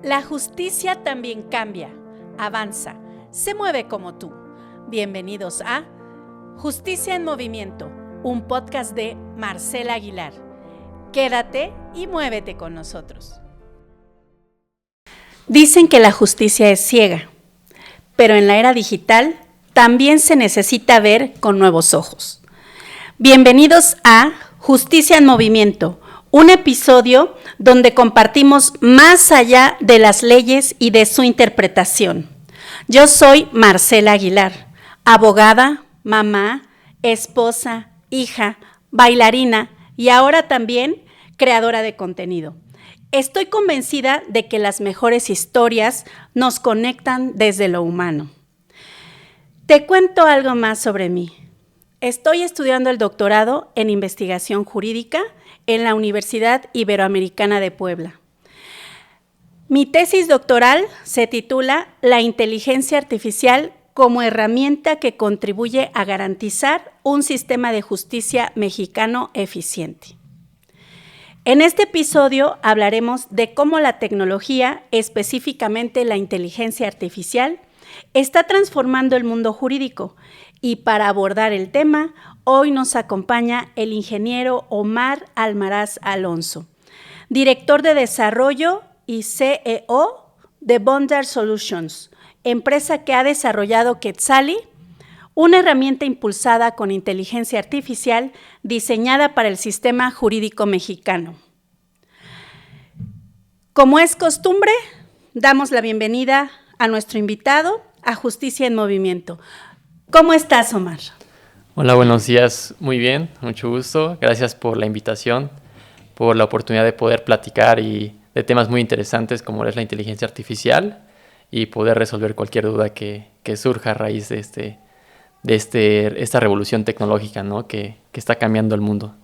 La justicia también cambia, avanza, se mueve como tú. Bienvenidos a Justicia en Movimiento, un podcast de Marcela Aguilar. Quédate y muévete con nosotros. Dicen que la justicia es ciega, pero en la era digital también se necesita ver con nuevos ojos. Bienvenidos a Justicia en Movimiento, un episodio donde compartimos más allá de las leyes y de su interpretación. Yo soy Marcela Aguilar, abogada, mamá, esposa, hija, bailarina y ahora también creadora de contenido. Estoy convencida de que las mejores historias nos conectan desde lo humano. Te cuento algo más sobre mí. Estoy estudiando el doctorado en investigación jurídica en la Universidad Iberoamericana de Puebla. Mi tesis doctoral se titula La inteligencia artificial como herramienta que contribuye a garantizar un sistema de justicia mexicano eficiente. En este episodio hablaremos de cómo la tecnología, específicamente la inteligencia artificial, está transformando el mundo jurídico. Y para abordar el tema, hoy nos acompaña el ingeniero Omar Almaraz Alonso, director de desarrollo y CEO de Bondar Solutions, empresa que ha desarrollado Quetzali, una herramienta impulsada con inteligencia artificial diseñada para el sistema jurídico mexicano. Como es costumbre, damos la bienvenida a nuestro invitado a Justicia en Movimiento. ¿Cómo estás, Omar? Hola, buenos días. Muy bien, mucho gusto. Gracias por la invitación, por la oportunidad de poder platicar de temas muy interesantes como es la inteligencia artificial y poder resolver cualquier duda que surja a raíz de esta revolución tecnológica, ¿no? que está cambiando el mundo.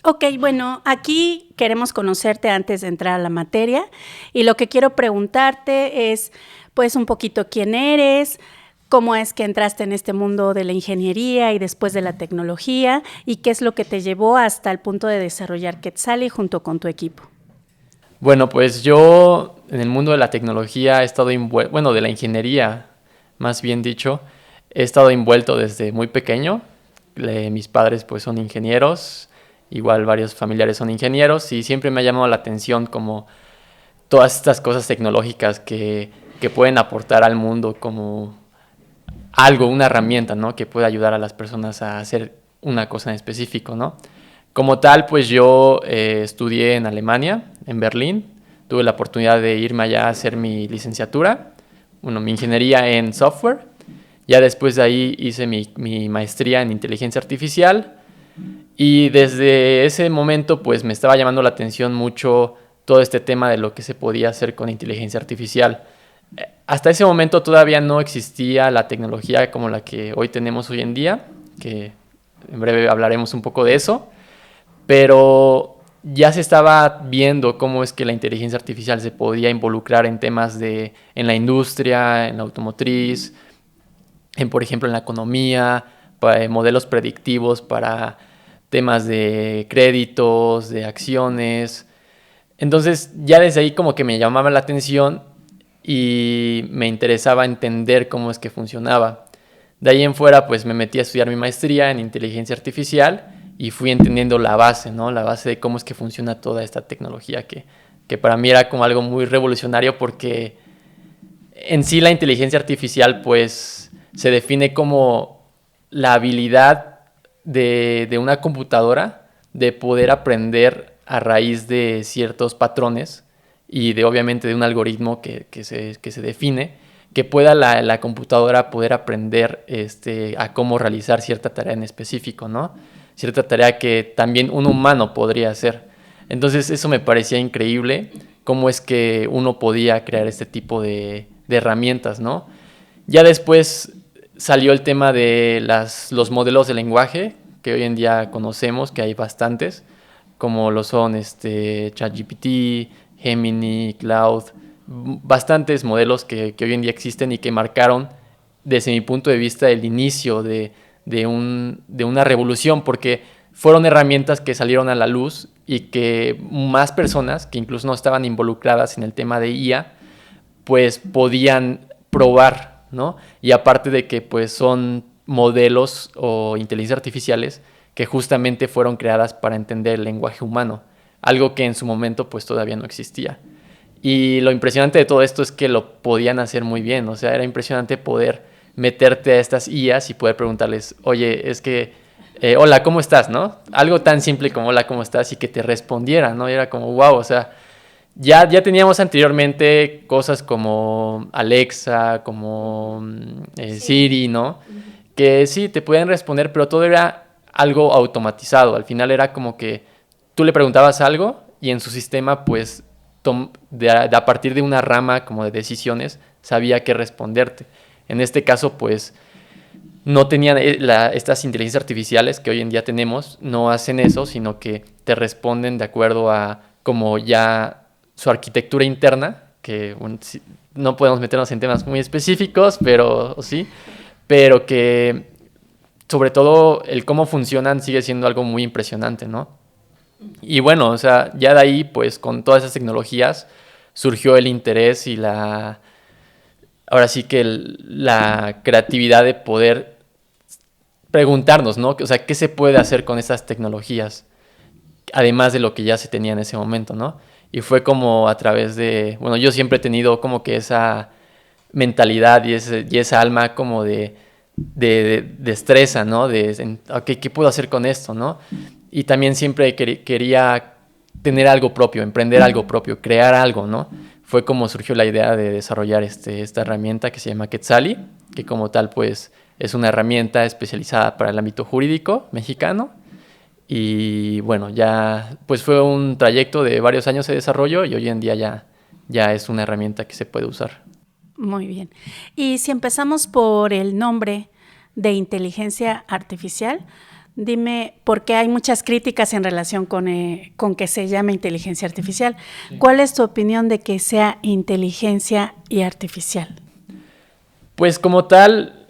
Ok, bueno, aquí queremos conocerte antes de entrar a la materia y lo que quiero preguntarte es, pues, un poquito quién eres, cómo es que entraste en este mundo de la ingeniería y después de la tecnología y qué es lo que te llevó hasta el punto de desarrollar Quetzali junto con tu equipo. Bueno, pues yo en el mundo de la tecnología he estado de la ingeniería, más bien dicho, he estado envuelto desde muy pequeño. Mis padres pues son ingenieros, igual varios familiares son ingenieros y siempre me ha llamado la atención como todas estas cosas tecnológicas que pueden aportar al mundo como algo, una herramienta, ¿no? Que puede ayudar a las personas a hacer una cosa en específico, ¿no? Como tal, pues yo estudié en Alemania, en Berlín. Tuve la oportunidad de irme allá a hacer mi licenciatura, mi ingeniería en software. Ya después de ahí hice mi maestría en inteligencia artificial. Y desde ese momento, pues me estaba llamando la atención mucho todo este tema de lo que se podía hacer con inteligencia artificial. Hasta ese momento todavía no existía la tecnología como la que hoy tenemos hoy en día, que en breve hablaremos un poco de eso, pero ya se estaba viendo cómo es que la inteligencia artificial se podía involucrar en temas en la industria, en la automotriz, por ejemplo en la economía, modelos predictivos para temas de créditos, de acciones. Entonces ya desde ahí como que me llamaba la atención y me interesaba entender cómo es que funcionaba. De ahí en fuera pues me metí a estudiar mi maestría en inteligencia artificial y fui entendiendo la base, ¿no? La base de cómo es que funciona toda esta tecnología que para mí era como algo muy revolucionario porque en sí la inteligencia artificial pues se define como la habilidad de una computadora de poder aprender a raíz de ciertos patrones y obviamente de un algoritmo que se define, que pueda la computadora poder aprender a cómo realizar cierta tarea en específico, ¿no? Cierta tarea que también un humano podría hacer. Entonces eso me parecía increíble, cómo es que uno podía crear este tipo de herramientas, ¿no? Ya después salió el tema de los modelos de lenguaje, que hoy en día conocemos, que hay bastantes, como lo son ChatGPT, Gemini, Cloud, bastantes modelos que hoy en día existen y que marcaron, desde mi punto de vista, el inicio de una revolución, porque fueron herramientas que salieron a la luz y que más personas, que incluso no estaban involucradas en el tema de IA, pues podían probar, ¿no? Y aparte de que pues son modelos o inteligencias artificiales que justamente fueron creadas para entender el lenguaje humano, algo que en su momento pues todavía no existía. Y lo impresionante de todo esto es que lo podían hacer muy bien, o sea, era impresionante poder meterte a estas IAs y poder preguntarles, oye, es que, hola, ¿cómo estás?, ¿no? Algo tan simple como hola, ¿cómo estás? Y que te respondiera, ¿no? Y era como, wow, o sea, ya teníamos anteriormente cosas como Alexa, como Siri, ¿no? Que sí, te podían responder, pero todo era algo automatizado. Al final era como que tú le preguntabas algo y en su sistema, pues, a partir de una rama como de decisiones, sabía qué responderte. En este caso, pues, no tenían estas inteligencias artificiales que hoy en día tenemos, no hacen eso, sino que te responden de acuerdo a como ya su arquitectura interna, que no podemos meternos en temas muy específicos, pero sí, pero que sobre todo el cómo funcionan sigue siendo algo muy impresionante, ¿no? Y bueno, o sea, ya de ahí, pues con todas esas tecnologías surgió el interés y ahora sí que la creatividad de poder preguntarnos, ¿no? O sea, ¿qué se puede hacer con estas tecnologías? Además de lo que ya se tenía en ese momento, ¿no? Y fue como a través de, bueno, yo siempre he tenido como que esa mentalidad y esa alma como de destreza, ¿no? Okay, ¿qué puedo hacer con esto, no? Y también siempre quería tener algo propio, emprender algo propio, crear algo, ¿no? Fue como surgió la idea de desarrollar esta herramienta que se llama Quetzali, que como tal, pues, es una herramienta especializada para el ámbito jurídico mexicano. Y bueno, ya pues fue un trayecto de varios años de desarrollo y hoy en día ya es una herramienta que se puede usar. Muy bien. Y si empezamos por el nombre de inteligencia artificial, dime, porque hay muchas críticas en relación con que se llame inteligencia artificial. Sí. ¿Cuál es tu opinión de que sea inteligencia y artificial? Pues como tal,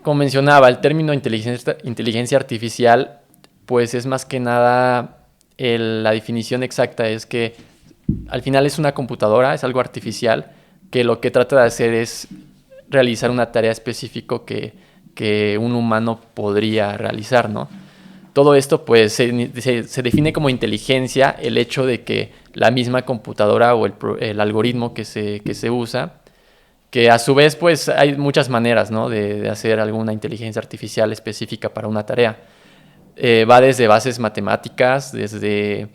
como mencionaba, el término inteligencia artificial, pues es más que nada, la definición exacta es que al final es una computadora, es algo artificial, que lo que trata de hacer es realizar una tarea específica que un humano podría realizar, ¿no? Todo esto pues se define como inteligencia el hecho de que la misma computadora o el algoritmo que se usa, que a su vez pues hay muchas maneras, ¿no? de hacer alguna inteligencia artificial específica para una tarea. Va desde bases matemáticas, desde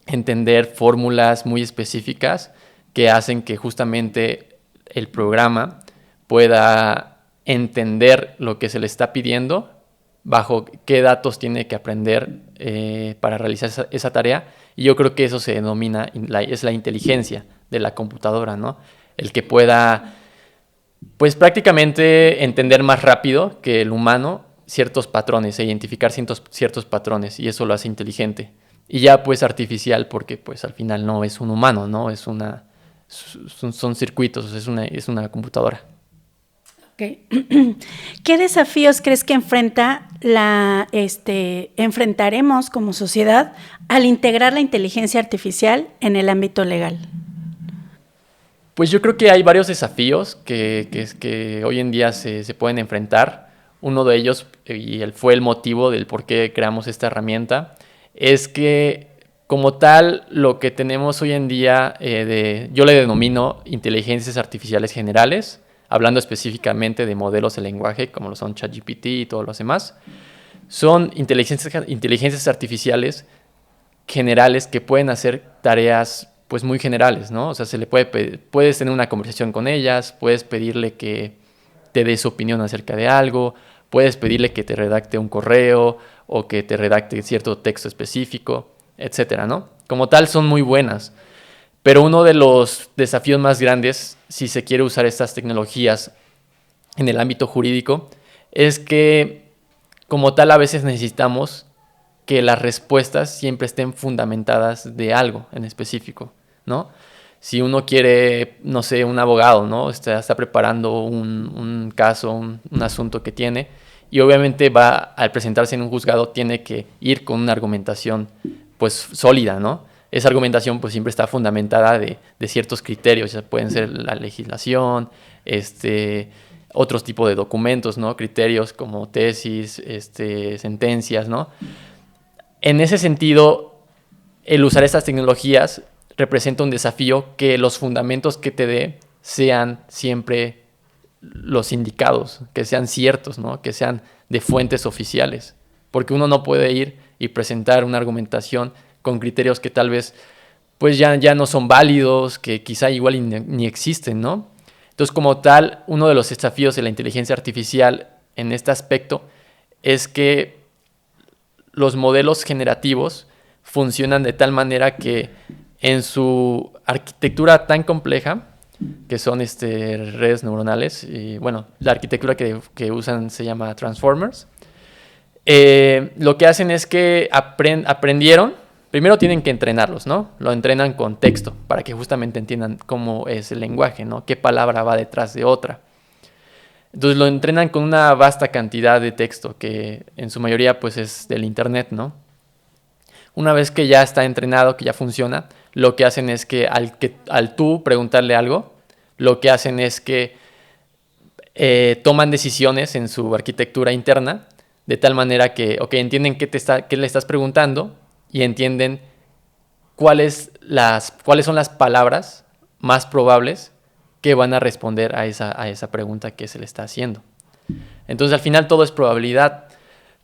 entender fórmulas muy específicas que hacen que justamente el programa pueda entender lo que se le está pidiendo, bajo qué datos tiene que aprender para realizar esa tarea. Y yo creo que eso se denomina, es la inteligencia de la computadora, ¿no? El que pueda, pues prácticamente entender más rápido que el humano ciertos patrones, identificar ciertos patrones, y eso lo hace inteligente. Y ya pues artificial porque pues al final no es un humano, ¿no? Son circuitos, es una computadora. Okay. ¿Qué desafíos crees que enfrentaremos como sociedad al integrar la inteligencia artificial en el ámbito legal? Pues yo creo que hay varios desafíos que hoy en día se pueden enfrentar. Uno de ellos, y fue el motivo del por qué creamos esta herramienta, es que como tal lo que tenemos hoy en día, yo le denomino inteligencias artificiales generales, hablando específicamente de modelos de lenguaje como lo son ChatGPT y todos los demás, son inteligencias artificiales generales que pueden hacer tareas pues muy generales, ¿no? O sea, puedes tener una conversación con ellas, puedes pedirle que te dé su opinión acerca de algo, puedes pedirle que te redacte un correo o que te redacte cierto texto específico, etcétera, ¿no? Como tal, son muy buenas. Pero uno de los desafíos más grandes, si se quiere usar estas tecnologías en el ámbito jurídico, es que, como tal, a veces necesitamos que las respuestas siempre estén fundamentadas de algo en específico, ¿no? Si uno quiere, no sé, un abogado, ¿no? Está preparando un caso, un asunto que tiene, y obviamente al presentarse en un juzgado, tiene que ir con una argumentación, pues, sólida, ¿no? esa argumentación pues siempre está fundamentada de ciertos criterios, ya pueden ser la legislación, otros tipos de documentos, ¿no? Criterios como tesis, sentencias, ¿no? En ese sentido, el usar estas tecnologías representa un desafío que los fundamentos que te dé sean siempre los indicados, que sean ciertos, ¿no? Que sean de fuentes oficiales, porque uno no puede ir y presentar una argumentación con criterios que tal vez pues ya no son válidos, que quizá igual ni existen, ¿no? Entonces, como tal, uno de los desafíos de la inteligencia artificial en este aspecto es que los modelos generativos funcionan de tal manera que en su arquitectura tan compleja, que son redes neuronales, y bueno, la arquitectura que usan se llama transformers, lo que hacen es que aprendieron. Primero tienen que entrenarlos, ¿no? Lo entrenan con texto para que justamente entiendan cómo es el lenguaje, ¿no? Qué palabra va detrás de otra. Entonces lo entrenan con una vasta cantidad de texto que en su mayoría pues es del internet, ¿no? Una vez que ya está entrenado, que ya funciona, lo que hacen es que al tú preguntarle algo, lo que hacen es que toman decisiones en su arquitectura interna de tal manera que, entienden qué le estás preguntando y entienden cuáles son las palabras más probables que van a responder a esa pregunta que se le está haciendo. Entonces, al final, todo es probabilidad.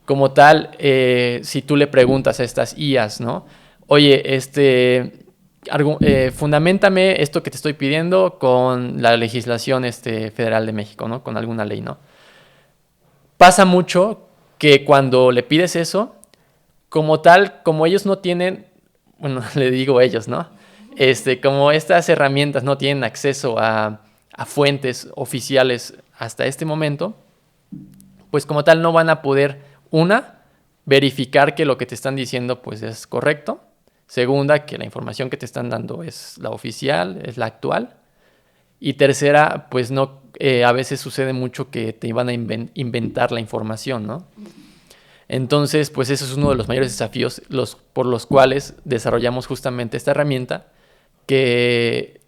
Como tal, si tú le preguntas a estas IAs, ¿no? Oye, fundamentame esto que te estoy pidiendo con la legislación federal de México, ¿no? Con alguna ley, ¿no? Pasa mucho que cuando le pides eso, como tal, como ellos no tienen, bueno, le digo ellos, ¿no? Como estas herramientas no tienen acceso a fuentes oficiales hasta este momento, pues como tal no van a poder, verificar que lo que te están diciendo pues es correcto. Segunda, que la información que te están dando es la oficial, es la actual. Y tercera, pues no, a veces sucede mucho que te van a inventar la información, ¿no? Entonces, pues eso es uno de los mayores desafíos por los cuales desarrollamos justamente esta herramienta que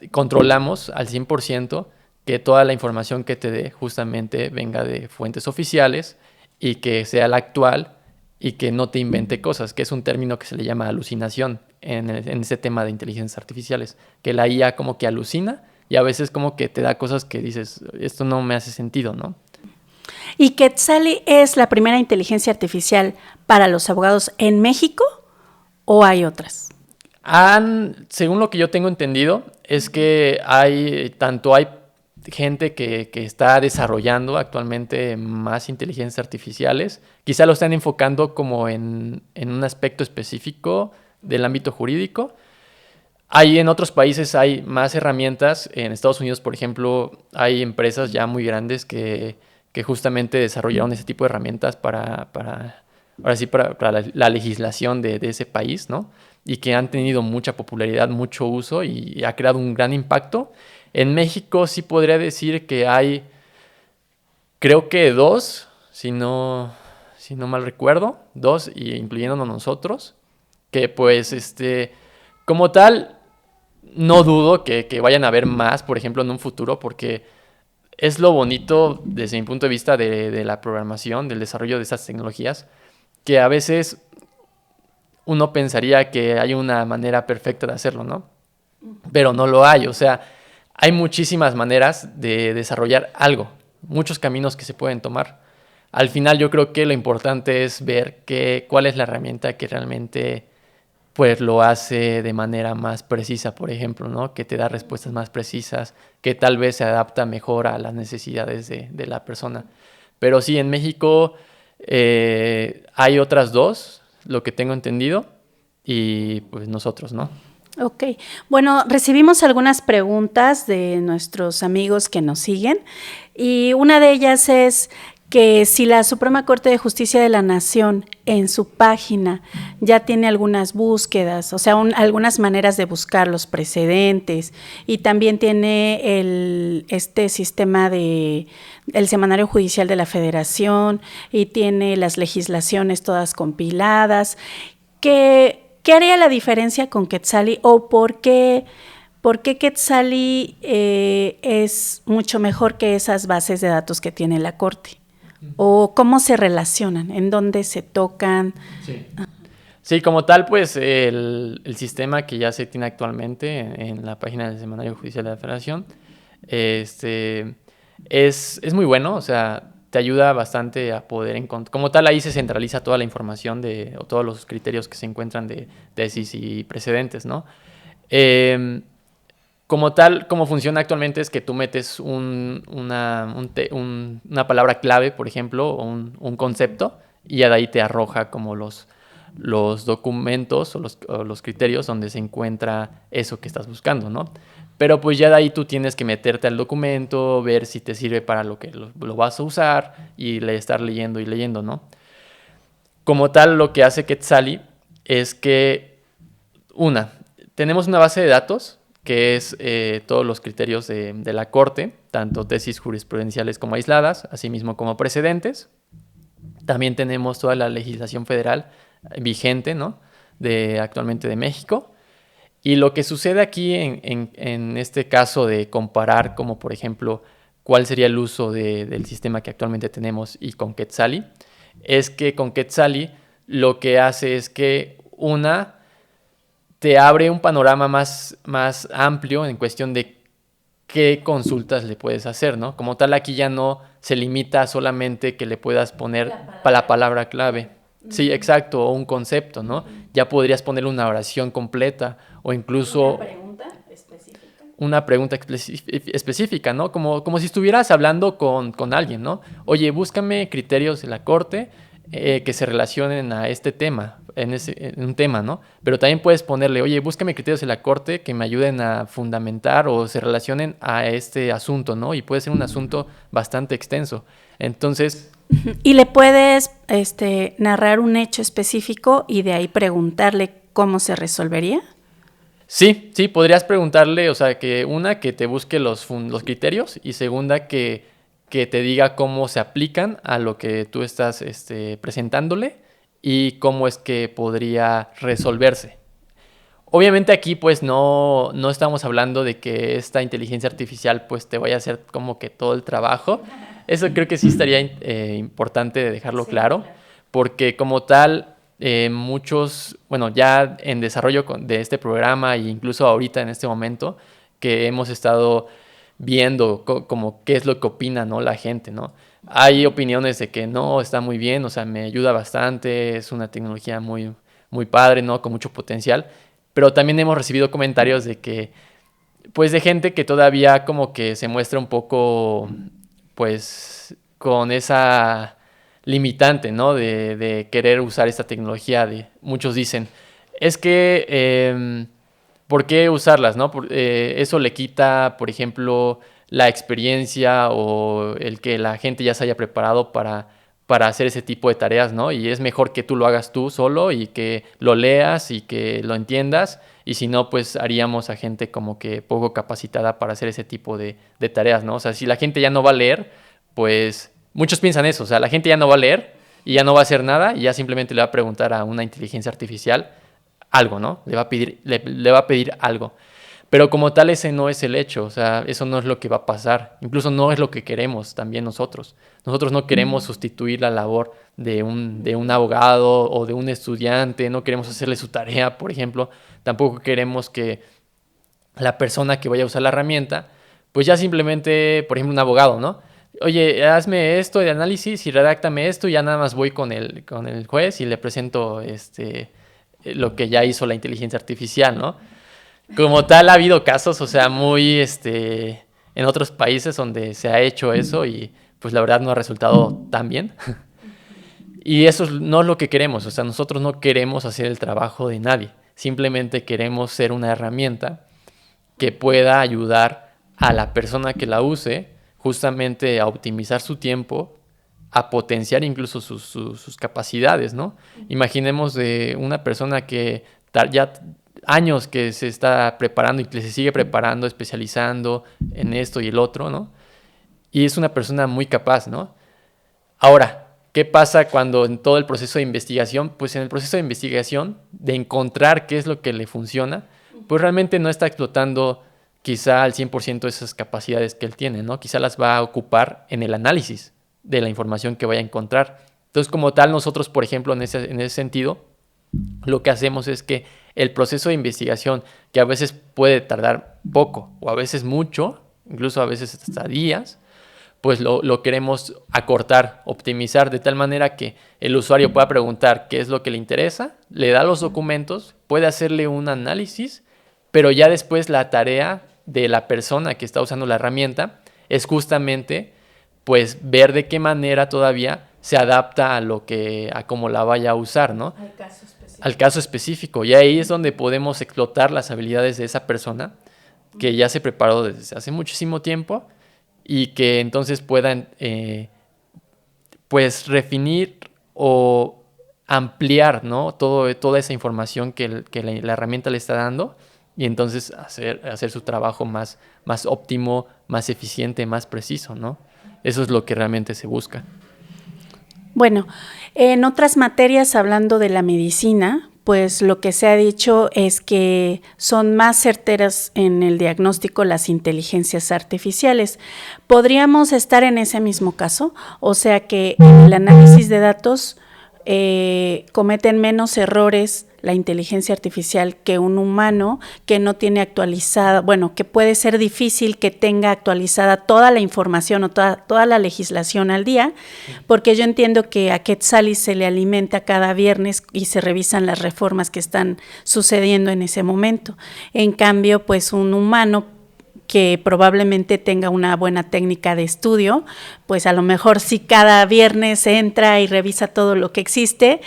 controlamos al 100% que toda la información que te dé justamente venga de fuentes oficiales y que sea la actual y que no te invente cosas, que es un término que se le llama alucinación en ese tema de inteligencias artificiales, que la IA como que alucina y a veces como que te da cosas que dices, esto no me hace sentido, ¿no? ¿Y Quetzali es la primera inteligencia artificial para los abogados en México o hay otras? Según lo que yo tengo entendido, es que hay gente que está desarrollando actualmente más inteligencias artificiales. Quizá lo están enfocando como en un aspecto específico del ámbito jurídico. En otros países hay más herramientas. En Estados Unidos, por ejemplo, hay empresas ya muy grandes que justamente desarrollaron ese tipo de herramientas para la legislación de ese país, ¿no? Y que han tenido mucha popularidad, mucho uso y ha creado un gran impacto. En México sí podría decir que hay, creo que 2, si no mal recuerdo, 2, incluyéndonos nosotros, que pues como tal, no dudo que vayan a haber más, por ejemplo, en un futuro, porque es lo bonito desde mi punto de vista de la programación, del desarrollo de estas tecnologías, que a veces uno pensaría que hay una manera perfecta de hacerlo, ¿no? Pero no lo hay, o sea, hay muchísimas maneras de desarrollar algo, muchos caminos que se pueden tomar. Al final yo creo que lo importante es ver cuál es la herramienta que realmente pues lo hace de manera más precisa, por ejemplo, ¿no? Que te da respuestas más precisas, que tal vez se adapta mejor a las necesidades de la persona. Pero sí, en México hay otras 2, lo que tengo entendido, y pues nosotros, ¿no? Ok, bueno, recibimos algunas preguntas de nuestros amigos que nos siguen y una de ellas es que si la Suprema Corte de Justicia de la Nación en su página ya tiene algunas búsquedas, o sea, algunas maneras de buscar los precedentes y también tiene este sistema el Semanario Judicial de la Federación y tiene las legislaciones todas compiladas, que ¿Qué haría la diferencia con Quetzali o por qué Quetzali es mucho mejor que esas bases de datos que tiene la Corte? ¿O cómo se relacionan? ¿En dónde se tocan? Sí. Sí, como tal, pues el sistema que ya se tiene actualmente en la página del Semanario Judicial de la Federación es muy bueno, o sea, te ayuda bastante a poder encontrar. Como tal, ahí se centraliza toda la información o todos los criterios que se encuentran de tesis y precedentes, ¿no? Como tal, como funciona actualmente es que tú metes una palabra clave, por ejemplo, o un concepto, y ya de ahí te arroja como los documentos o los criterios donde se encuentra eso que estás buscando, ¿no? Pero pues ya de ahí tú tienes que meterte al documento, ver si te sirve para lo que lo vas a usar y estar leyendo y leyendo, ¿no? Como tal, lo que hace Quetzali es que, tenemos una base de datos que es todos los criterios de la Corte, tanto tesis jurisprudenciales como aisladas, asimismo como precedentes. También tenemos toda la legislación federal vigente, ¿no? Actualmente de México. Y lo que sucede aquí en este caso de comparar, como por ejemplo, cuál sería el uso del sistema que actualmente tenemos y con Quetzali, es que con Quetzali lo que hace es que te abre un panorama más amplio en cuestión de qué consultas le puedes hacer, ¿no? Como tal, aquí ya no se limita a solamente que le puedas poner la palabra clave. Sí, exacto, o un concepto, ¿no? Ya podrías poner una oración completa o incluso una pregunta específica, ¿no? Como si estuvieras hablando con alguien, ¿no? Oye, búscame criterios de la Corte que se relacionen a este tema, en un tema, ¿no? Pero también puedes ponerle, oye, búscame criterios de la Corte que me ayuden a fundamentar o se relacionen a este asunto, ¿no? Y puede ser un asunto bastante extenso. Entonces... Y le puedes narrar un hecho específico y de ahí preguntarle cómo se resolvería. Sí, podrías preguntarle, o sea, que te busque los criterios y segunda, que te diga cómo se aplican a lo que tú estás presentándole y cómo es que podría resolverse. Obviamente aquí pues no estamos hablando de que esta inteligencia artificial pues te vaya a hacer como que todo el trabajo. Eso creo que sí estaría importante dejarlo claro, porque como tal muchos, bueno, ya en desarrollo de este programa e incluso ahorita en este momento que hemos estado viendo como qué es lo que opina, ¿no? La gente, ¿no? Hay opiniones de que no, está muy bien, o sea, me ayuda bastante, es una tecnología muy, muy padre, ¿no? Con mucho potencial. Pero también hemos recibido comentarios de que, pues de gente que todavía como que se muestra un poco, pues, con esa limitante, ¿no? De querer usar esta tecnología. Muchos dicen, es que, ¿por qué usarlas, no? Eso le quita, por ejemplo, la experiencia o el que la gente ya se haya preparado para hacer ese tipo de tareas, ¿no? Y es mejor que tú lo hagas tú solo y que lo leas y que lo entiendas. Y si no, pues haríamos a gente como que poco capacitada para hacer ese tipo de tareas, ¿no? O sea, si la gente ya no va a leer, pues muchos piensan eso. O sea, la gente ya no va a leer y ya no va a hacer nada y ya simplemente le va a preguntar a una inteligencia artificial algo, ¿no? Le va a pedir algo. Pero como tal ese no es el hecho, o sea, eso no es lo que va a pasar. Incluso no es lo que queremos también nosotros. Nosotros no queremos sustituir la labor de un abogado o de un estudiante, no queremos hacerle su tarea, por ejemplo. Tampoco queremos que la persona que vaya a usar la herramienta, pues ya simplemente, por ejemplo, un abogado, ¿no? Oye, hazme esto de análisis y redáctame esto y ya nada más voy con el juez y le presento lo que ya hizo la inteligencia artificial, ¿no? Como tal, ha habido casos, o sea, muy en otros países donde se ha hecho eso y pues la verdad no ha resultado tan bien. Y eso no es lo que queremos, o sea, nosotros no queremos hacer el trabajo de nadie, simplemente queremos ser una herramienta que pueda ayudar a la persona que la use justamente a optimizar su tiempo, a potenciar incluso sus capacidades, ¿no? Imaginemos de una persona que ya años que se está preparando y que se sigue preparando, especializando en esto y el otro, ¿no? Y es una persona muy capaz, ¿no? Ahora, ¿Qué pasa cuando en todo el proceso de investigación, pues en el proceso de investigación, de encontrar qué es lo que le funciona, pues realmente no está explotando quizá al 100% esas capacidades que él tiene, ¿no? Quizá las va a ocupar en el análisis de la información que vaya a encontrar. Entonces, como tal, nosotros, por ejemplo, en ese sentido, lo que hacemos es que el proceso de investigación, que a veces puede tardar poco o a veces mucho, incluso a veces hasta días, pues lo queremos acortar, optimizar de tal manera que el usuario pueda preguntar qué es lo que le interesa, le da los documentos, puede hacerle un análisis, pero ya después la tarea de la persona que está usando la herramienta es justamente pues ver de qué manera todavía se adapta a cómo la vaya a usar, ¿no? Al caso específico. Y ahí es donde podemos explotar las habilidades de esa persona que ya se preparó desde hace muchísimo tiempo y que entonces puedan pues refinir o ampliar, ¿no? Toda esa información que la herramienta le está dando y entonces hacer su trabajo más óptimo, más eficiente, más preciso, ¿no? Eso es lo que realmente se busca. Bueno, en otras materias, hablando de la medicina, pues lo que se ha dicho es que son más certeras en el diagnóstico las inteligencias artificiales. ¿Podríamos estar en ese mismo caso? O sea que en el análisis de datos cometen menos errores la inteligencia artificial que un humano que no tiene actualizada, bueno, que puede ser difícil que tenga actualizada toda la información o toda la legislación al día, porque yo entiendo que a Quetzali se le alimenta cada viernes y se revisan las reformas que están sucediendo en ese momento. En cambio, pues un humano que probablemente tenga una buena técnica de estudio, pues a lo mejor sí cada viernes entra y revisa todo lo que existe,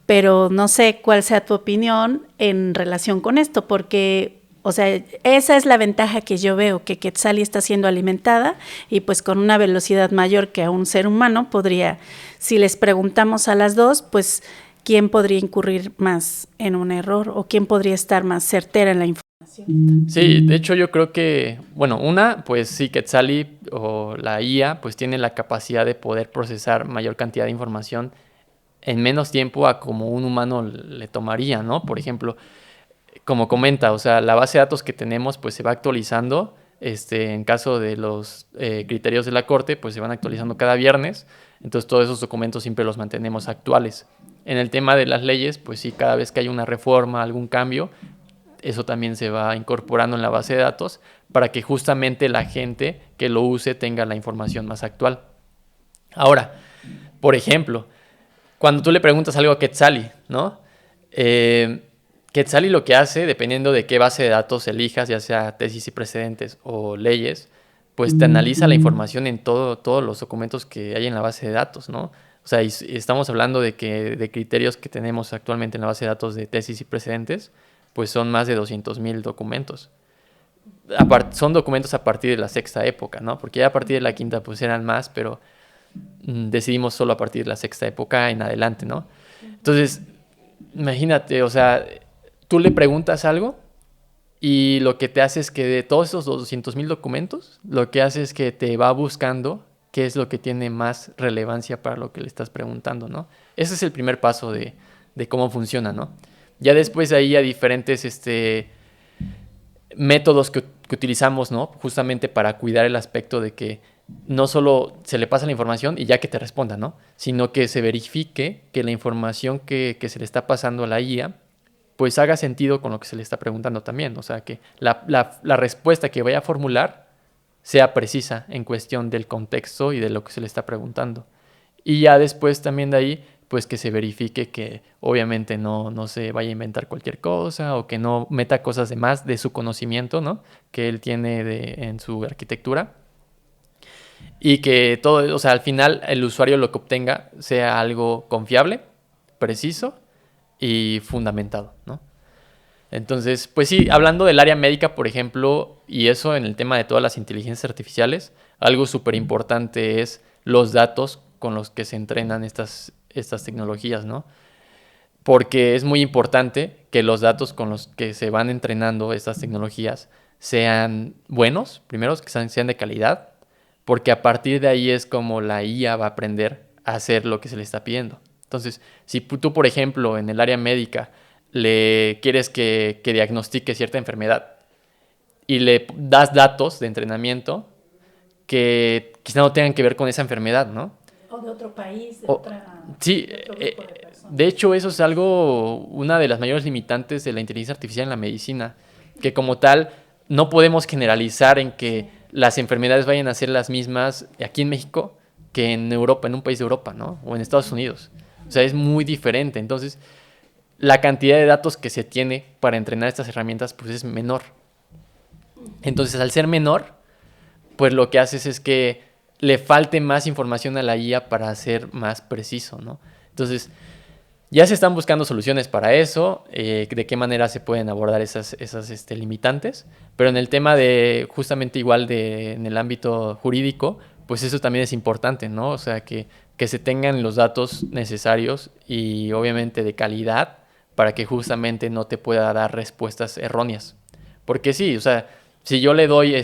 pero no sé cuál sea tu opinión en relación con esto, porque, o sea, esa es la ventaja que yo veo, que Quetzali está siendo alimentada y pues con una velocidad mayor que a un ser humano podría, si les preguntamos a las dos, pues quién podría incurrir más en un error o quién podría estar más certera en la información. Sí, de hecho yo creo que, bueno, pues sí, Quetzali o la IA pues tiene la capacidad de poder procesar mayor cantidad de información en menos tiempo a como un humano le tomaría, ¿no? Por ejemplo, como comenta, o sea, la base de datos que tenemos pues se va actualizando, en caso de los criterios de la Corte, pues se van actualizando cada viernes, entonces todos esos documentos siempre los mantenemos actuales. En el tema de las leyes, pues sí, cada vez que hay una reforma, algún cambio, eso también se va incorporando en la base de datos para que justamente la gente que lo use tenga la información más actual. Ahora, por ejemplo, cuando tú le preguntas algo a Quetzali, ¿no? Quetzali lo que hace, dependiendo de qué base de datos elijas, ya sea tesis y precedentes o leyes, pues te analiza la información en todos los documentos que hay en la base de datos, ¿no? O sea, y estamos hablando de criterios que tenemos actualmente en la base de datos de tesis y precedentes, pues son más de 200,000 documentos. Son documentos a partir de la sexta época, ¿no? Porque ya a partir de la quinta pues eran más, pero decidimos solo a partir de la sexta época en adelante, ¿no? Entonces, imagínate, o sea, tú le preguntas algo y lo que te hace es que de todos esos 200,000 documentos, lo que hace es que te va buscando qué es lo que tiene más relevancia para lo que le estás preguntando, ¿no? Ese es el primer paso de cómo funciona, ¿no? Ya después de ahí hay diferentes métodos que utilizamos, ¿no? Justamente para cuidar el aspecto de que no solo se le pasa la información y ya que te responda, ¿no? Sino que se verifique que la información que se le está pasando a la IA pues haga sentido con lo que se le está preguntando también. O sea, que la respuesta que vaya a formular sea precisa en cuestión del contexto y de lo que se le está preguntando. Y ya después también de ahí, pues que se verifique que obviamente no se vaya a inventar cualquier cosa o que no meta cosas de más de su conocimiento, ¿no? Que él tiene en su arquitectura. Y que todo, o sea, al final el usuario lo que obtenga sea algo confiable, preciso y fundamentado, ¿no? Entonces, pues sí, hablando del área médica, por ejemplo, y eso en el tema de todas las inteligencias artificiales, algo súper importante es los datos con los que se entrenan estas tecnologías, ¿no? Porque es muy importante que los datos con los que se van entrenando estas tecnologías sean buenos, primero que sean de calidad, porque a partir de ahí es como la IA va a aprender hacer lo que se le está pidiendo. Entonces, si tú, por ejemplo, en el área médica le quieres que diagnostique cierta enfermedad y le das datos de entrenamiento que quizá no tengan que ver con esa enfermedad, ¿no? O de otro país, Sí, de otro grupo de personas. de hecho eso es una de las mayores limitantes de la inteligencia artificial en la medicina, que como tal no podemos generalizar en que las enfermedades vayan a ser las mismas aquí en México que en Europa, en un país de Europa, ¿no? O en Estados Unidos. O sea, es muy diferente. Entonces, la cantidad de datos que se tiene para entrenar estas herramientas pues es menor. Entonces, al ser menor, pues lo que haces es que le falte más información a la IA para ser más preciso, ¿no? Entonces, ya se están buscando soluciones para eso, de qué manera se pueden abordar esas limitantes, pero en el tema de, justamente igual en el ámbito jurídico, pues eso también es importante, ¿no? O sea, que se tengan los datos necesarios y obviamente de calidad para que justamente no te pueda dar respuestas erróneas. Porque sí, o sea, si yo le doy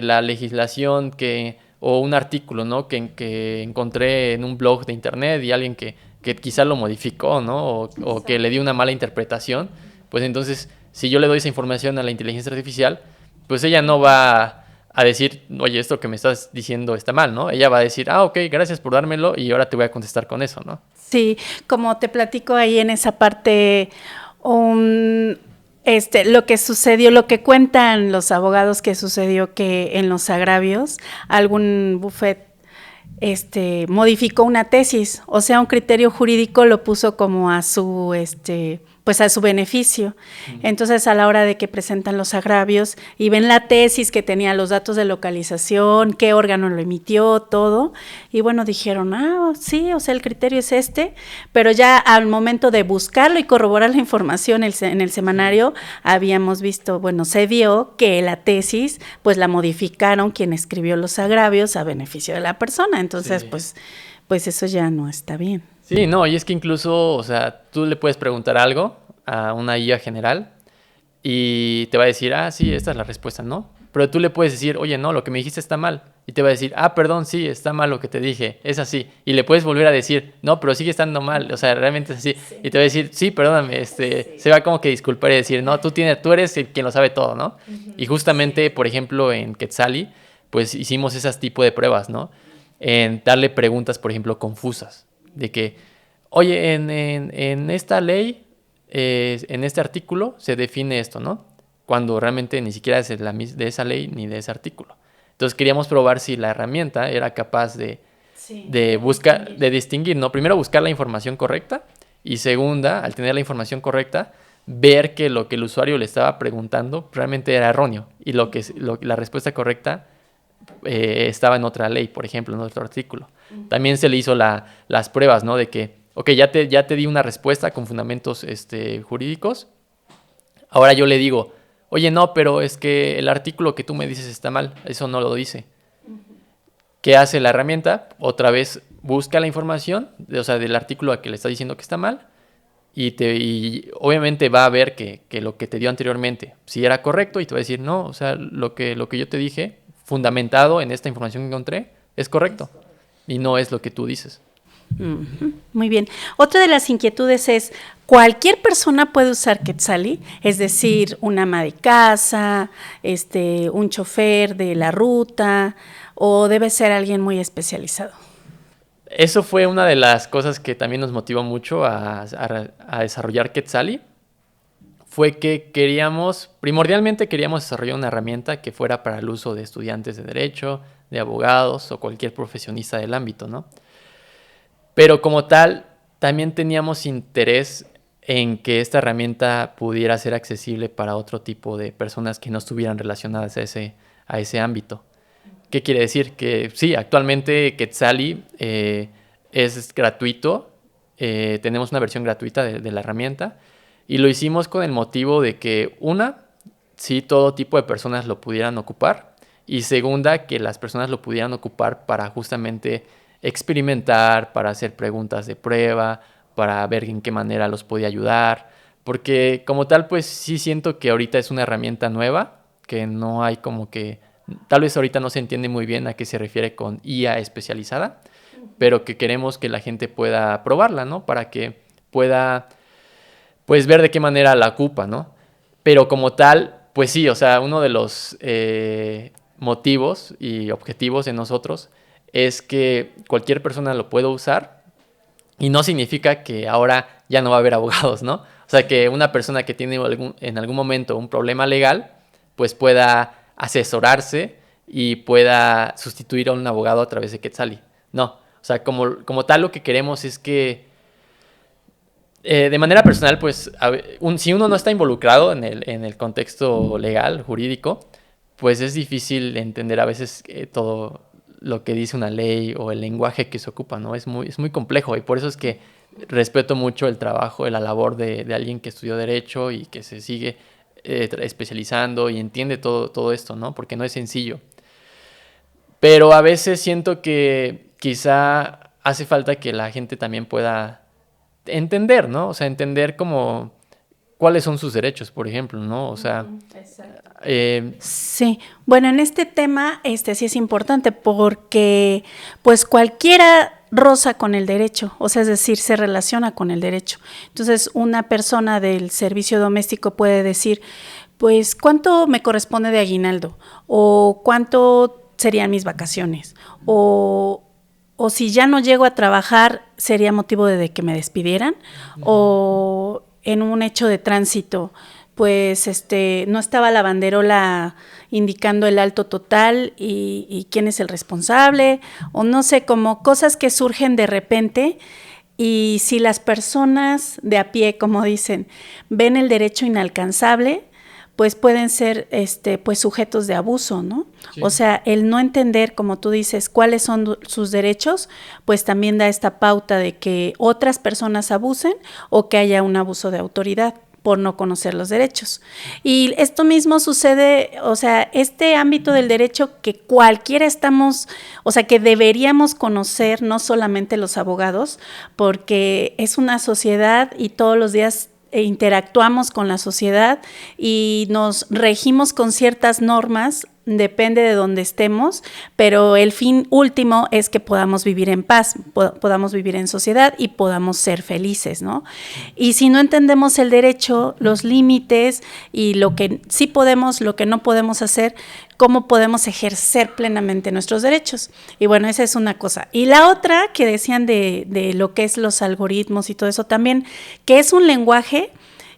la legislación o un artículo, ¿no? que encontré en un blog de internet y alguien que quizá lo modificó, ¿no? O que le dio una mala interpretación, pues entonces, si yo le doy esa información a la inteligencia artificial, pues ella no va a decir, oye, esto que me estás diciendo está mal, ¿no? Ella va a decir, ok, gracias por dármelo y ahora te voy a contestar con eso, ¿no? Sí, como te platico ahí en esa parte, lo que sucedió, lo que cuentan los abogados que sucedió que en los agravios, algún bufet modificó una tesis, o sea, un criterio jurídico lo puso como a su pues a su beneficio. Entonces, a la hora de que presentan los agravios y ven la tesis que tenía los datos de localización, qué órgano lo emitió, todo, y bueno, dijeron, sí, o sea, el criterio es pero ya al momento de buscarlo y corroborar la información en el semanario, habíamos visto, bueno, se vio que la tesis, pues la modificaron quien escribió los agravios a beneficio de la persona, entonces, Sí. pues eso ya no está bien. Sí, no, y es que incluso, o sea, tú le puedes preguntar algo a una IA general y te va a decir, sí, esta es la respuesta, ¿no? Pero tú le puedes decir, oye, no, lo que me dijiste está mal. Y te va a decir, perdón, sí, está mal lo que te dije, es así. Y le puedes volver a decir, no, pero sigue estando mal, o sea, realmente es así. Sí. Y te va a decir, sí, perdóname, se va como que disculpar y decir, no, tú eres quien lo sabe todo, ¿no? Y justamente, por ejemplo, en Quetzali, pues hicimos esas tipo de pruebas, ¿no? En darle preguntas, por ejemplo, confusas. De que, oye, en esta ley, en este artículo, se define esto, ¿no? Cuando realmente ni siquiera es de esa ley ni de ese artículo. Entonces queríamos probar si la herramienta era capaz de distinguir, ¿no? Primero, buscar la información correcta y segunda, al tener la información correcta, ver que lo que el usuario le estaba preguntando realmente era erróneo y la respuesta correcta estaba en otra ley, por ejemplo, en otro artículo. También se le hizo las pruebas, ¿no? De que, ok, ya te di una respuesta con fundamentos jurídicos. Ahora yo le digo, oye, no, pero es que el artículo que tú me dices está mal, eso no lo dice. ¿Qué hace la herramienta? Otra vez busca la información, o sea, del artículo a que le está diciendo que está mal, y obviamente va a ver que lo que te dio anteriormente sí era correcto y te va a decir, no, o sea, lo que yo te dije, fundamentado en esta información que encontré, es correcto. Y no es lo que tú dices. Muy bien. Otra de las inquietudes es, ¿cualquier persona puede usar Quetzali? Es decir, una ama de casa, un chofer de la ruta, o debe ser alguien muy especializado. Eso fue una de las cosas que también nos motivó mucho a desarrollar Quetzali. Fue que primordialmente queríamos desarrollar una herramienta que fuera para el uso de estudiantes de derecho, de abogados o cualquier profesionista del ámbito, ¿no? Pero como tal, también teníamos interés en que esta herramienta pudiera ser accesible para otro tipo de personas que no estuvieran relacionadas a ese ámbito. ¿Qué quiere decir? Que sí, actualmente Quetzali es gratuito, tenemos una versión gratuita de la herramienta y lo hicimos con el motivo de que, sí, todo tipo de personas lo pudieran ocupar y segunda, que las personas lo pudieran ocupar para justamente experimentar, para hacer preguntas de prueba, para ver en qué manera los podía ayudar, porque como tal, pues sí siento que ahorita es una herramienta nueva, que no hay como que, tal vez ahorita no se entiende muy bien a qué se refiere con IA especializada, pero que queremos que la gente pueda probarla, ¿no? Para que pueda, pues, ver de qué manera la ocupa, ¿no? Pero como tal, pues sí, o sea, uno de los motivos y objetivos de nosotros es que cualquier persona lo pueda usar, y no significa que ahora ya no va a haber abogados, ¿no? O sea, que una persona que tiene en algún momento un problema legal, pues pueda asesorarse y pueda sustituir a un abogado a través de Quetzali. No, o sea, como tal lo que queremos es que de manera personal, pues si uno no está involucrado en el contexto legal, jurídico, pues es difícil entender a veces todo lo que dice una ley o el lenguaje que se ocupa, ¿no? Es muy complejo, y por eso es que respeto mucho el trabajo, la labor de alguien que estudió Derecho y que se sigue especializando y entiende todo esto, ¿no? Porque no es sencillo. Pero a veces siento que quizá hace falta que la gente también pueda entender, ¿no? O sea, entender como cuáles son sus derechos, por ejemplo, ¿no? O sea, sí, bueno, en este tema sí es importante porque pues cualquiera roza con el derecho, o sea, es decir, se relaciona con el derecho. Entonces, una persona del servicio doméstico puede decir, pues, ¿cuánto me corresponde de aguinaldo? O ¿cuánto serían mis vacaciones? O si ya no llego a trabajar, ¿sería motivo de que me despidieran? O en un hecho de tránsito, pues no estaba la banderola indicando el alto total y quién es el responsable, o no sé, como cosas que surgen de repente. Y si las personas de a pie, como dicen, ven el derecho inalcanzable, pues pueden ser pues sujetos de abuso, ¿no? Sí. O sea, el no entender, como tú dices, cuáles son sus derechos, pues también da esta pauta de que otras personas abusen o que haya un abuso de autoridad por no conocer los derechos. Y esto mismo sucede, o sea, este ámbito del derecho que cualquiera estamos, o sea, que deberíamos conocer, no solamente los abogados, porque es una sociedad y todos los días interactuamos con la sociedad y nos regimos con ciertas normas, depende de donde estemos, pero el fin último es que podamos vivir en paz, podamos vivir en sociedad y podamos ser felices, ¿no? Y si no entendemos el derecho, los límites y lo que sí podemos, lo que no podemos hacer, cómo podemos ejercer plenamente nuestros derechos. Y bueno, esa es una cosa. Y la otra que decían de lo que es los algoritmos y todo eso también, que es un lenguaje.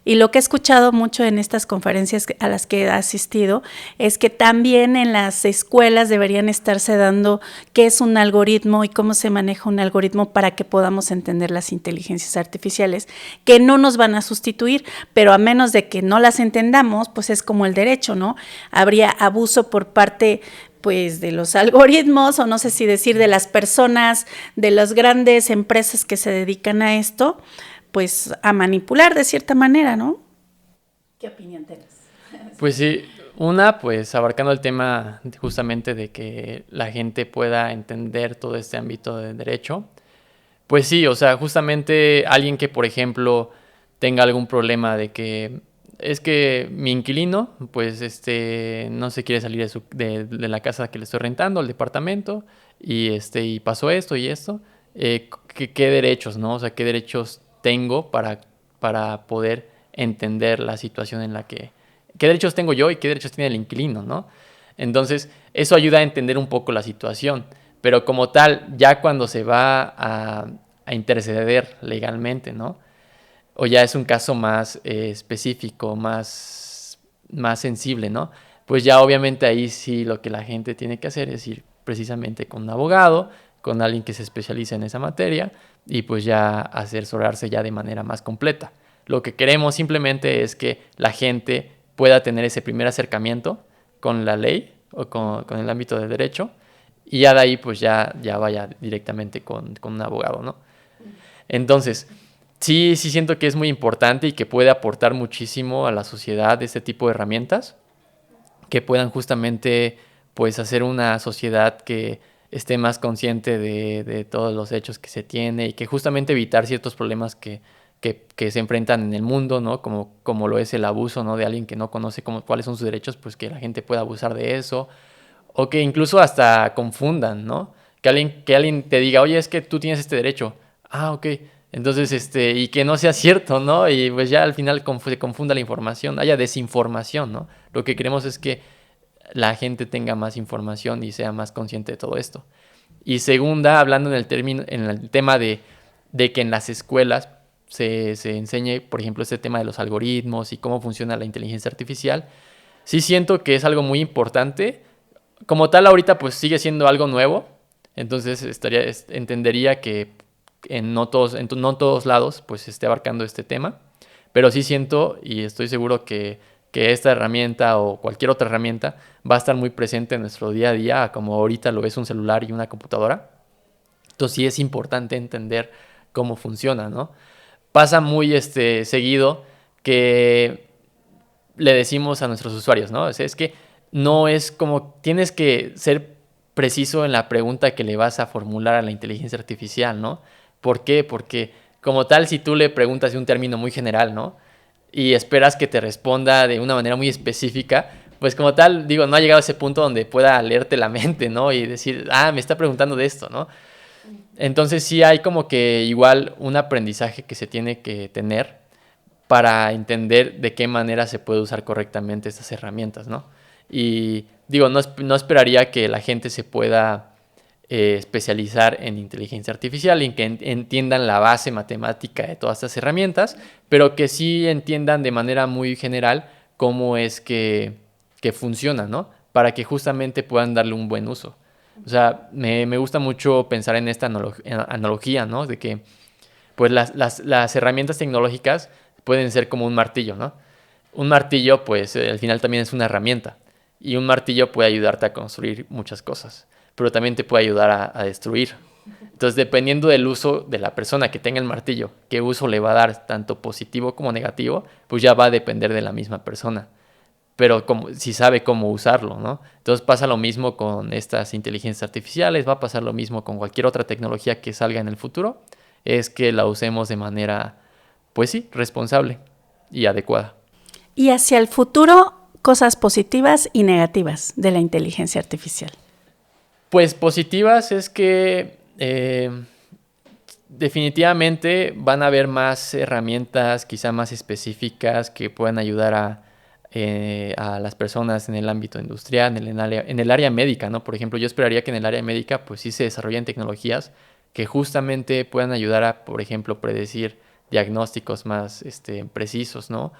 Y lo que he escuchado mucho en estas conferencias a las que he asistido es que también en las escuelas deberían estarse dando qué es un algoritmo y cómo se maneja un algoritmo para que podamos entender las inteligencias artificiales, que no nos van a sustituir, pero a menos de que no las entendamos, pues es como el derecho, ¿no? Habría abuso por parte pues de los algoritmos, o no sé si decir de las personas, de las grandes empresas que se dedican a esto, pues a manipular de cierta manera, ¿no? ¿Qué opinión tienes? Pues sí, pues abarcando el tema justamente de que la gente pueda entender todo este ámbito de derecho, pues sí, o sea, justamente alguien que, por ejemplo, tenga algún problema de que es que mi inquilino, pues no se quiere salir de la casa que le estoy rentando, el departamento, y pasó esto y esto, ¿qué derechos, no? O sea, ¿qué derechos tengo para poder entender la situación en la qué derechos tengo yo y qué derechos tiene el inquilino, ¿no? Entonces, eso ayuda a entender un poco la situación, pero como tal, ya cuando se va a interceder legalmente, ¿no? O ya es un caso más específico, más sensible, ¿no? Pues ya obviamente ahí sí lo que la gente tiene que hacer es ir precisamente con un abogado, con alguien que se especialice en esa materia, y pues ya asesorarse ya de manera más completa. Lo que queremos simplemente es que la gente pueda tener ese primer acercamiento con la ley o con el ámbito del derecho, y ya de ahí pues ya vaya directamente con un abogado, ¿no? Entonces, sí siento que es muy importante y que puede aportar muchísimo a la sociedad este tipo de herramientas que puedan justamente pues hacer una sociedad que esté más consciente de todos los hechos que se tiene y que justamente evitar ciertos problemas que se enfrentan en el mundo, ¿no? Como lo es el abuso, ¿no? De alguien que no conoce cuáles son sus derechos, pues que la gente pueda abusar de eso, o que incluso hasta confundan, ¿no? Que alguien te diga, oye, es que tú tienes este derecho. Ah, ok. Entonces, y que no sea cierto, ¿no? Y pues ya al final se confunda la información, haya desinformación, ¿no? Lo que queremos es que la gente tenga más información y sea más consciente de todo esto. Y segunda, hablando en el tema de que en las escuelas se enseñe, por ejemplo, este tema de los algoritmos y cómo funciona la inteligencia artificial, sí siento que es algo muy importante. Como tal, ahorita pues sigue siendo algo nuevo, entonces entendería que no todos lados pues se esté abarcando este tema, pero sí siento y estoy seguro que esta herramienta o cualquier otra herramienta va a estar muy presente en nuestro día a día, como ahorita lo es un celular y una computadora. Entonces sí es importante entender cómo funciona, ¿no? Pasa muy seguido que le decimos a nuestros usuarios, ¿no? O sea, es que no es como, tienes que ser preciso en la pregunta que le vas a formular a la inteligencia artificial, ¿no? ¿Por qué? Porque como tal, si tú le preguntas de un término muy general, ¿no? Y esperas que te responda de una manera muy específica, pues como tal, digo, no ha llegado a ese punto donde pueda leerte la mente, ¿no? Y decir, me está preguntando de esto, ¿no? Entonces sí hay como que igual un aprendizaje que se tiene que tener para entender de qué manera se puede usar correctamente estas herramientas, ¿no? Y digo, no esperaría que la gente se pueda especializar en inteligencia artificial y que entiendan la base matemática de todas estas herramientas, pero que sí entiendan de manera muy general cómo es que funciona, ¿no? Para que justamente puedan darle un buen uso. O sea, me gusta mucho pensar en esta analogía, ¿no? De que pues las herramientas tecnológicas pueden ser como un martillo, ¿no? Un martillo, pues al final también es una herramienta. Y un martillo puede ayudarte a construir muchas cosas, pero también te puede ayudar a destruir. Entonces, dependiendo del uso de la persona que tenga el martillo, qué uso le va a dar, tanto positivo como negativo, pues ya va a depender de la misma persona. Pero si sabe cómo usarlo, ¿no? Entonces pasa lo mismo con estas inteligencias artificiales, va a pasar lo mismo con cualquier otra tecnología que salga en el futuro, es que la usemos de manera, pues sí, responsable y adecuada. Y hacia el futuro, cosas positivas y negativas de la inteligencia artificial. Pues positivas es que definitivamente van a haber más herramientas, quizá más específicas, que puedan ayudar a las personas en el ámbito industrial, en el área médica, ¿no? Por ejemplo, yo esperaría que en el área médica pues sí se desarrollen tecnologías que justamente puedan ayudar a, por ejemplo, predecir diagnósticos más precisos, ¿no?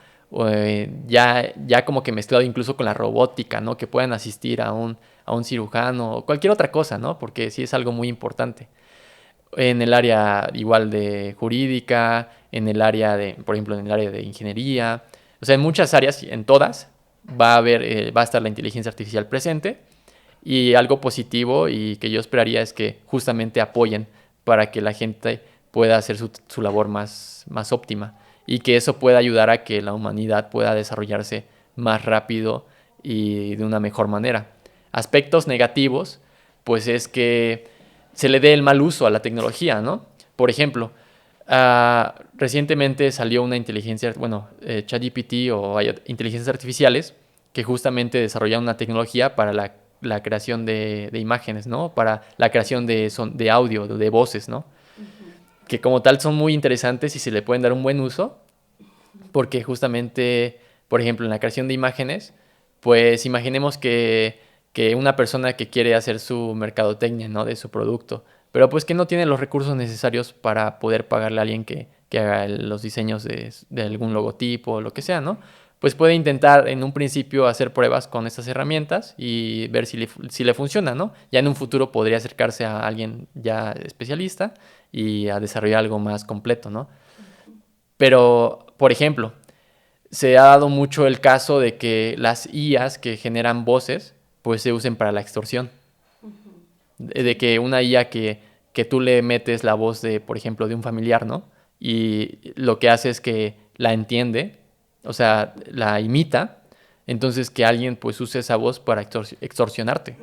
Ya como que mezclado incluso con la robótica, ¿no? Que puedan asistir a un cirujano o cualquier otra cosa, ¿no? Porque sí es algo muy importante. En el área igual de jurídica, en el área por ejemplo, en el área de ingeniería. O sea, en muchas áreas, en todas, va a estar la inteligencia artificial presente. Y algo positivo y que yo esperaría es que justamente apoyen para que la gente pueda hacer su labor más óptima y que eso pueda ayudar a que la humanidad pueda desarrollarse más rápido y de una mejor manera. Aspectos negativos, pues es que se le dé el mal uso a la tecnología, ¿no? Por ejemplo, recientemente salió una ChatGPT o hay inteligencias artificiales que justamente desarrollaron una tecnología para la creación de imágenes, ¿no? Para la creación de audio, de voces, ¿no? Que como tal son muy interesantes y se le pueden dar un buen uso, porque justamente, por ejemplo, en la creación de imágenes, pues imaginemos que una persona que quiere hacer su mercadotecnia, ¿no? De su producto, pero pues que no tiene los recursos necesarios para poder pagarle a alguien que haga los diseños de algún logotipo o lo que sea, ¿no? Pues puede intentar en un principio hacer pruebas con estas herramientas y ver si le funciona, ¿no? Ya en un futuro podría acercarse a alguien ya especialista y a desarrollar algo más completo, ¿no? Pero, por ejemplo, se ha dado mucho el caso de que las IAs que generan voces, pues se usen para la extorsión. De que una IA que tú le metes la voz de, por ejemplo, de un familiar, ¿no? Y lo que hace es que la entiende, o sea, la imita, entonces que alguien pues use esa voz para extorsionarte.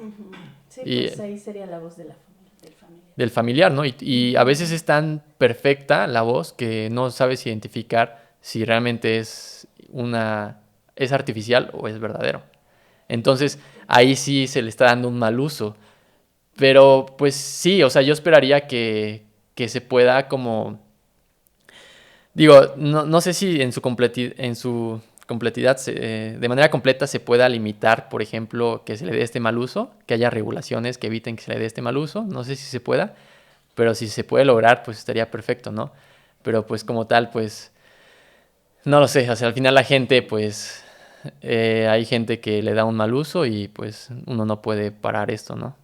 Sí, Y, pues ahí sería la voz de del familiar. Del familiar, ¿no? Y a veces es tan perfecta la voz que no sabes identificar si realmente es artificial o es verdadero. Entonces, ahí sí se le está dando un mal uso. Pero pues sí, o sea, yo esperaría que se pueda como... Digo, no sé si en su completidad, de manera completa se pueda limitar, por ejemplo, que se le dé este mal uso, que haya regulaciones que eviten que se le dé este mal uso. No sé si se pueda, pero si se puede lograr, pues estaría perfecto, ¿no? Pero pues como tal, pues no lo sé. O sea, al final la gente, pues hay gente que le da un mal uso y pues uno no puede parar esto, ¿no?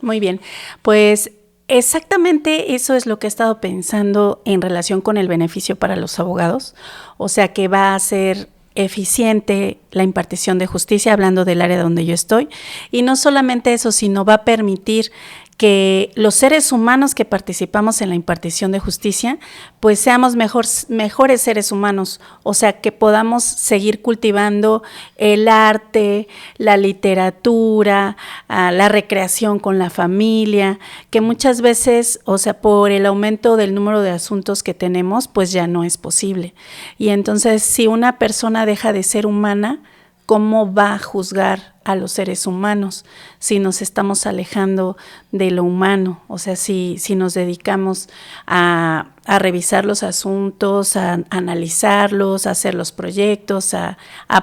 Muy bien, pues exactamente eso es lo que he estado pensando en relación con el beneficio para los abogados, o sea que va a ser eficiente la impartición de justicia, hablando del área donde yo estoy, y no solamente eso, sino va a permitir que los seres humanos que participamos en la impartición de justicia, pues seamos mejores seres humanos, o sea, que podamos seguir cultivando el arte, la literatura, la recreación con la familia, que muchas veces, o sea, por el aumento del número de asuntos que tenemos, pues ya no es posible. Y entonces, si una persona deja de ser humana, ¿cómo va a juzgar a los seres humanos si nos estamos alejando de lo humano? O sea, si nos dedicamos a revisar los asuntos, a analizarlos, a hacer los proyectos, a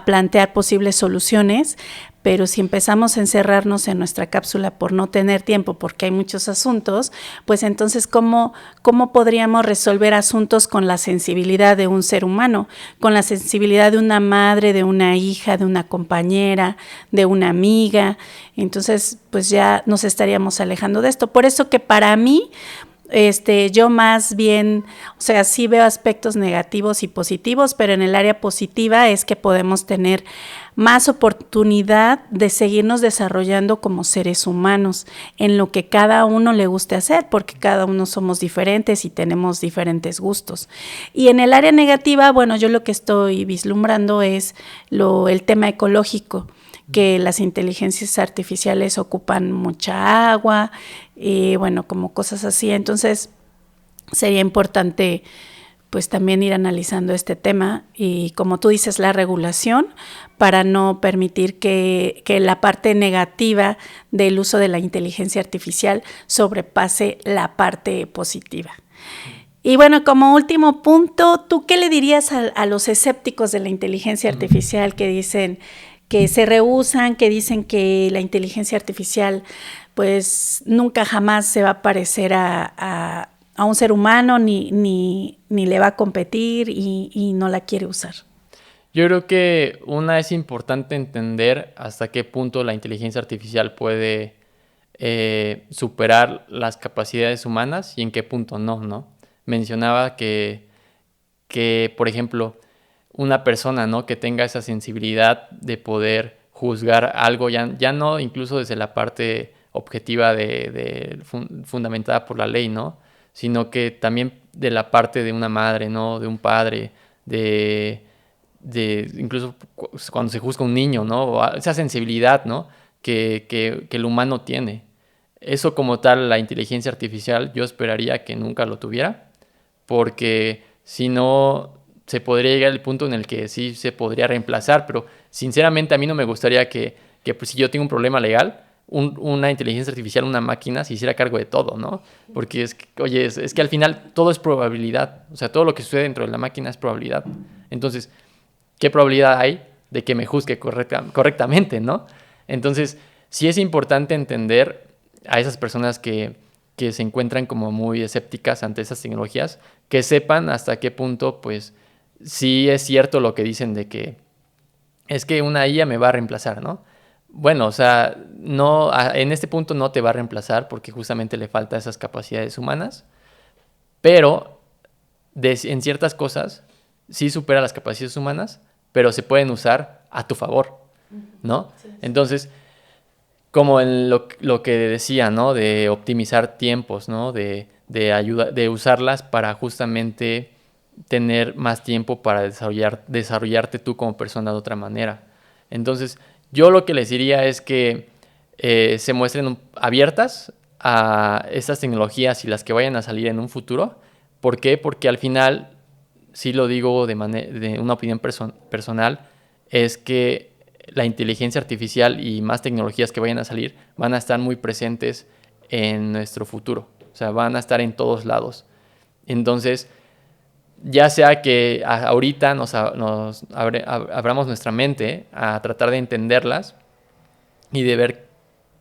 plantear posibles soluciones, pero si empezamos a encerrarnos en nuestra cápsula por no tener tiempo, porque hay muchos asuntos, pues entonces, ¿cómo podríamos resolver asuntos con la sensibilidad de un ser humano, con la sensibilidad de una madre, de una hija, de una compañera, de una amiga? Entonces, pues ya nos estaríamos alejando de esto. Por eso que para mí, yo más bien, o sea, sí veo aspectos negativos y positivos, pero en el área positiva es que podemos tener más oportunidad de seguirnos desarrollando como seres humanos en lo que cada uno le guste hacer, porque cada uno somos diferentes y tenemos diferentes gustos. Y en el área negativa, bueno, yo lo que estoy vislumbrando es el tema ecológico, que las inteligencias artificiales ocupan mucha agua, y bueno, como cosas así. Entonces, sería importante pues también ir analizando este tema y, como tú dices, la regulación para no permitir que la parte negativa del uso de la inteligencia artificial sobrepase la parte positiva. Y bueno, como último punto, ¿tú qué le dirías a los escépticos de la inteligencia artificial que dicen que se rehúsan, que dicen que la inteligencia artificial pues nunca jamás se va a parecer a un ser humano ni le va a competir y no la quiere usar? Yo creo que es importante entender hasta qué punto la inteligencia artificial puede superar las capacidades humanas y en qué punto no. Mencionaba que, por ejemplo, una persona, ¿no?, que tenga esa sensibilidad de poder juzgar algo, ya no incluso desde la parte objetiva fundamentada por la ley, ¿no?, sino que también de la parte de una madre, ¿no?, de un padre, incluso cuando se juzga a un niño, ¿no?, esa sensibilidad, ¿no?, que el humano tiene. Eso como tal, la inteligencia artificial, yo esperaría que nunca lo tuviera, porque si no, se podría llegar al punto en el que sí se podría reemplazar, pero sinceramente a mí no me gustaría que pues, si yo tengo un problema legal, una inteligencia artificial, una máquina, se hiciera cargo de todo, ¿no? Porque es que al final todo es probabilidad, o sea, todo lo que sucede dentro de la máquina es probabilidad. Entonces, ¿qué probabilidad hay de que me juzgue correctamente, ¿no? Entonces, sí es importante entender a esas personas que se encuentran como muy escépticas ante esas tecnologías, que sepan hasta qué punto, pues, sí es cierto lo que dicen de que es que una IA me va a reemplazar, ¿no? Bueno, o sea, no, en este punto no te va a reemplazar porque justamente le falta esas capacidades humanas, pero en ciertas cosas sí supera las capacidades humanas, pero se pueden usar a tu favor, ¿no? Sí. Entonces, como en lo que decía, ¿no?, de optimizar tiempos, ¿no?, de usarlas para justamente tener más tiempo para desarrollarte tú como persona de otra manera. Entonces, yo lo que les diría es que se muestren abiertas a estas tecnologías y las que vayan a salir en un futuro. ¿Por qué? Porque al final, sí lo digo de una opinión personal, es que la inteligencia artificial y más tecnologías que vayan a salir van a estar muy presentes en nuestro futuro. O sea, van a estar en todos lados. Entonces, ya sea que ahorita nos abramos nuestra mente a tratar de entenderlas y de ver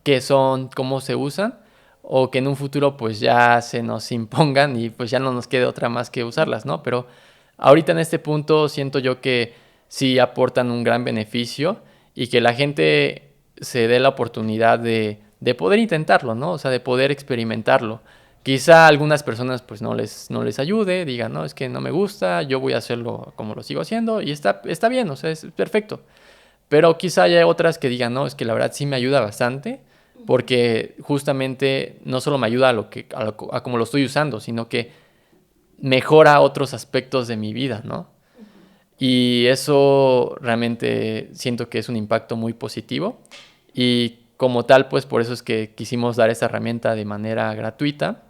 qué son, cómo se usan, o que en un futuro pues ya se nos impongan y pues ya no nos quede otra más que usarlas, ¿no? Pero ahorita en este punto siento yo que sí aportan un gran beneficio y que la gente se dé la oportunidad de poder intentarlo, ¿no? O sea, de poder experimentarlo. Quizá a algunas personas pues no les ayude, digan, no, es que no me gusta, yo voy a hacerlo como lo sigo haciendo y está bien, o sea, es perfecto. Pero quizá haya otras que digan, no, es que la verdad sí me ayuda bastante, porque justamente no solo me ayuda a como lo estoy usando, sino que mejora otros aspectos de mi vida, ¿no? Y eso realmente siento que es un impacto muy positivo y como tal, pues por eso es que quisimos dar esta herramienta de manera gratuita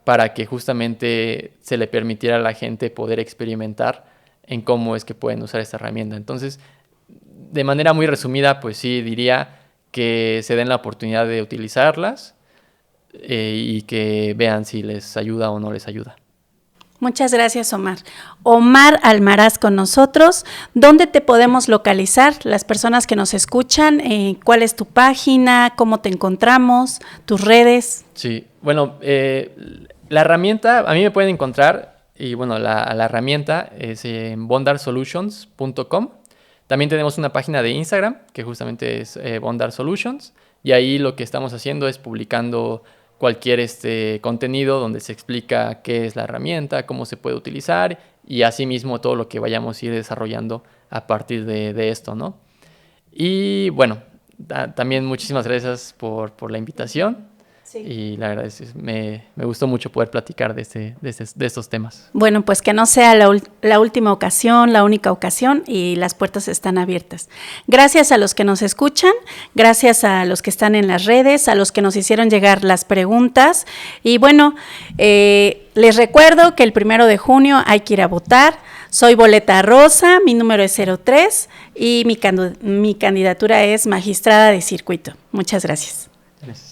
para que justamente se le permitiera a la gente poder experimentar en cómo es que pueden usar esta herramienta. Entonces, de manera muy resumida, pues sí diría que se den la oportunidad de utilizarlas y que vean si les ayuda o no les ayuda. Muchas gracias, Omar. Omar Almaraz con nosotros. ¿Dónde te podemos localizar? Las personas que nos escuchan, ¿cuál es tu página? ¿Cómo te encontramos? ¿Tus redes? Sí, bueno, la herramienta, a mí me pueden encontrar, y bueno, la herramienta es en bondarsolutions.com. También tenemos una página de Instagram, que justamente es bondarsolutions, y ahí lo que estamos haciendo es publicando cualquier contenido donde se explica qué es la herramienta, cómo se puede utilizar y asimismo todo lo que vayamos a ir desarrollando a partir de esto, ¿no? Y bueno, también muchísimas gracias por la invitación. Sí. Y la verdad es que me gustó mucho poder platicar de estos temas. Bueno, pues que no sea la última ocasión, la única ocasión y las puertas están abiertas. Gracias a los que nos escuchan, gracias a los que están en las redes, a los que nos hicieron llegar las preguntas. Y bueno, les recuerdo que el 1 de junio hay que ir a votar. Soy Boleta Rosa, mi número es 03 y mi candidatura es magistrada de circuito. Muchas gracias. Gracias.